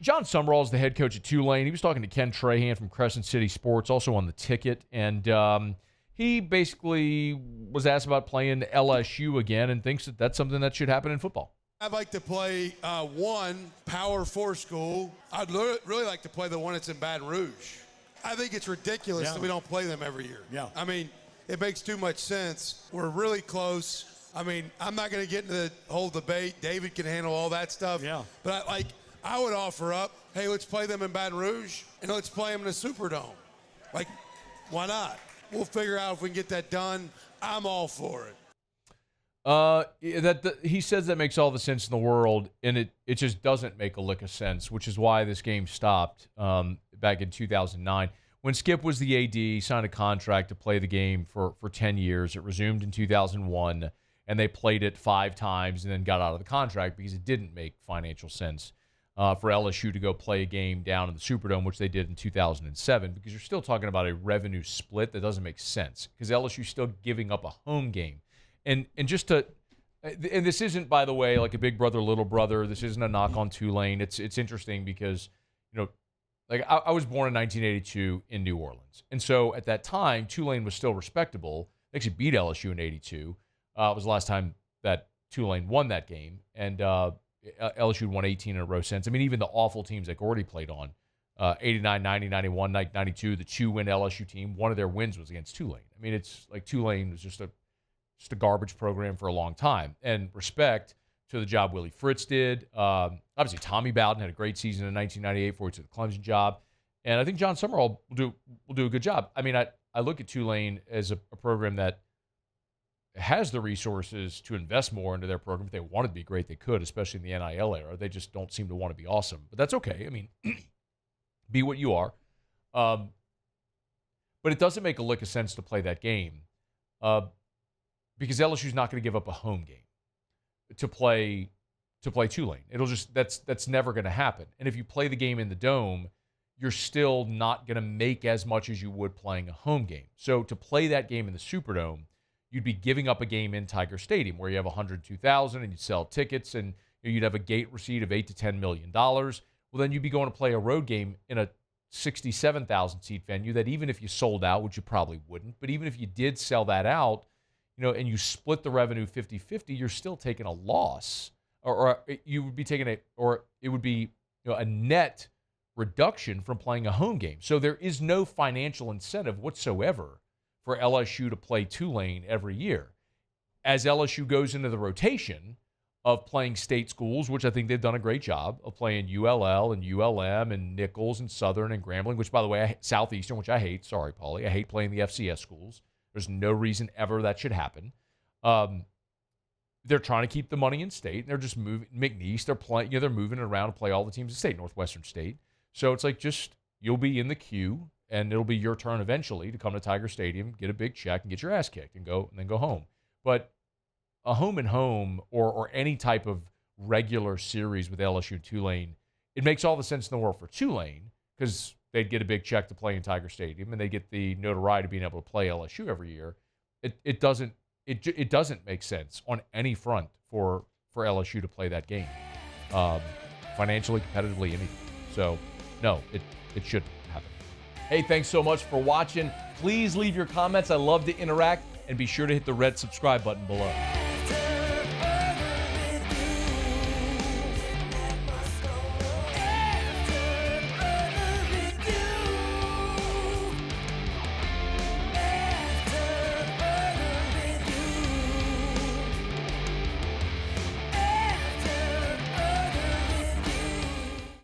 Jon Sumrall is the head coach at Tulane. He was talking to Ken Trahan from Crescent City Sports, also on the ticket, and he basically was asked about playing LSU again and thinks that that's something that should happen in football. I'd like to play one Power 4 school. I'd really like to play the one that's in Baton Rouge. I think it's ridiculous that we don't play them every year. Yeah. I mean, it makes too much sense. We're really close. I mean, I'm not going to get into the whole debate. David can handle all that stuff. Yeah. But I would offer up, hey, let's play them in Baton Rouge and let's play them in the Superdome. Like, why not? We'll figure out if we can get that done. I'm all for it. He says that makes all the sense in the world, and it just doesn't make a lick of sense, which is why this game stopped back in 2009. When Skip was the AD, he signed a contract to play the game for 10 years. It resumed in 2001, and they played it 5 times and then got out of the contract because it didn't make financial sense for LSU to go play a game down in the Superdome, which they did in 2007, because you're still talking about a revenue split that doesn't make sense because LSU's still giving up a home game. And this isn't, by the way, like a big brother, little brother. This isn't a knock on Tulane. It's interesting because, like I was born in 1982 in New Orleans. And so at that time, Tulane was still respectable. They actually beat LSU in 82. It was the last time that Tulane won that game. And LSU won 18 in a row since. I mean, even the awful teams that Gordy played on, 89, 90, 91, 92, the 2-win LSU team, one of their wins was against Tulane. I mean, it's like Tulane was just a garbage program for a long time. And respect to the job Willie Fritz did. Obviously, Tommy Bowden had a great season in 1998 before he took the Clemson job. And I think Jon Sumrall will do a good job. I mean, I look at Tulane as a program that has the resources to invest more into their program. If they wanted to be great, they could, especially in the NIL era. They just don't seem to want to be awesome. But that's okay. I mean, be what you are. But it doesn't make a lick of sense to play that game. Because LSU's not going to give up a home game to play Tulane. It'll just that's never going to happen. And if you play the game in the Dome, you're still not going to make as much as you would playing a home game. So to play that game in the Superdome, you'd be giving up a game in Tiger Stadium where you have 102,000 and you'd sell tickets and you'd have a gate receipt of $8 to $10 million. Well, then you'd be going to play a road game in a 67,000 seat venue that even if you sold out, which you probably wouldn't, but even if you did sell that out, and you split the revenue 50-50, you're still taking a loss, or you would be taking it would be a net reduction from playing a home game. So there is no financial incentive whatsoever for LSU to play Tulane every year. As LSU goes into the rotation of playing state schools, which I think they've done a great job of playing ULL and ULM and Nichols and Southern and Grambling, which, by the way, Southeastern, which I hate. Sorry, Paulie. I hate playing the FCS schools. There's no reason ever that should happen. They're trying to keep the money in state, and they're just moving. McNeese, they're playing. They're moving it around to play all the teams in state, Northwestern State. So it's like you'll be in the queue, and it'll be your turn eventually to come to Tiger Stadium, get a big check, and get your ass kicked, and then go home. But a home and home, or any type of regular series with LSU and Tulane, it makes all the sense in the world for Tulane because they'd get a big check to play in Tiger Stadium, and they get the notoriety of being able to play LSU every year. It doesn't make sense on any front for LSU to play that game, financially, competitively, anything. So, no, it shouldn't happen. Hey, thanks so much for watching. Please leave your comments. I love to interact, and be sure to hit the red subscribe button below.